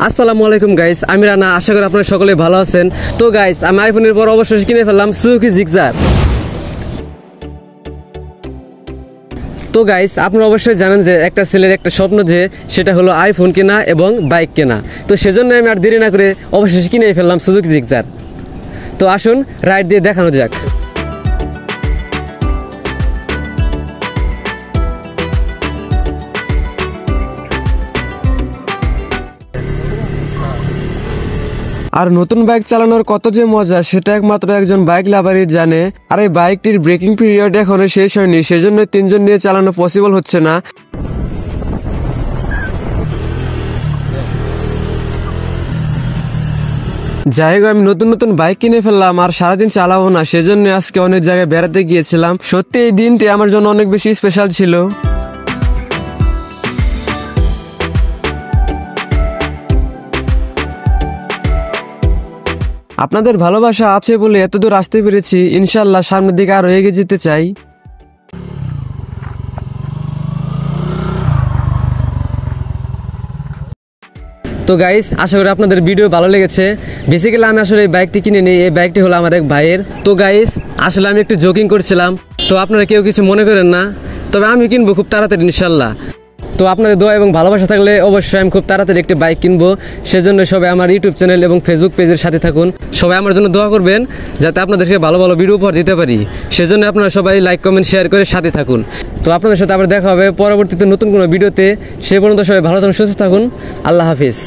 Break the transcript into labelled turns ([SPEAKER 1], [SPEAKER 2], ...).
[SPEAKER 1] আসসালামু আলাইকুম গাইস, আমি রানা। আশা করি আপনারা সকলে ভালো আছেন। তো গাইস, আমি আইফোনের পর অবশ্যই কিনে ফেললাম সুজুকি জিক্সার। তো গাইস, আপনারা অবশ্যই জানেন যে একটা ছেলের একটা স্বপ্ন যে সেটা হলো আইফোন কেনা এবং বাইক কেনা। তো সেজন্য আমি আর দেরি না করে অবশ্যই কিনে ফেললাম সুজুকি জিক্সার। তো আসুন রাইড দিয়ে দেখানো যাক। আর নতুন বাইক চালানোর কত যে মজা সেটা একমাত্র একজন বাইক লাভারই জানে। আর এই বাইকটির ব্রেকিং পিরিয়ড এখনো শেষ হয়নি, সেজন্য তিনজন নিয়ে চালানো পসিবল হচ্ছে না। যাই হোক, আমি নতুন নতুন বাইক কিনে ফেললাম আর সারাদিন চালাবো না, সেজন্য আজকে অনেক জায়গায় বেড়াতে গিয়েছিলাম। সত্যি এই দিনটি আমার জন্য অনেক বেশি স্পেশাল ছিল। আপনাদের ভালোবাসা আছে বলে এতদূর আসতে পেরেছি। ইনশাল্লাহ সামনের দিকে আরো এগিয়ে যেতে চাই। তো গাইস, আশা করি আপনাদের ভিডিও ভালো লেগেছে। বেসিক্যালি আমি আসলে এই বাইকটি কিনে নিই। এই বাইকটি হলো আমার এক ভাইয়ের। তো গাইস, আসলে আমি একটু জোকিং করছিলাম, তো আপনারা কেউ কিছু মনে করেন না। তবে আমি কিনবো খুব তাড়াতাড়ি ইনশাল্লাহ। তো আপনাদের দোয়া এবং ভালোবাসা থাকলে অবশ্যই আমি খুব তাড়াতাড়ি একটি বাইক কিনবো। সেজন্য সবাই আমার ইউটিউব চ্যানেল এবং ফেসবুক পেজের সাথে থাকুন। সবাই আমার জন্য দোয়া করবেন যাতে আপনাদেরকে ভালো ভালো ভিডিও উপহার দিতে পারি। সেজন্য আপনারা সবাই লাইক কমেন্ট শেয়ার করে সাথে থাকুন। তো আপনাদের সাথে আবার দেখা হবে পরবর্তীতে নতুন কোনো ভিডিওতে। সে পর্যন্ত সবাই ভালো থাকুন, সুস্থ থাকুন। আল্লাহ হাফিজ।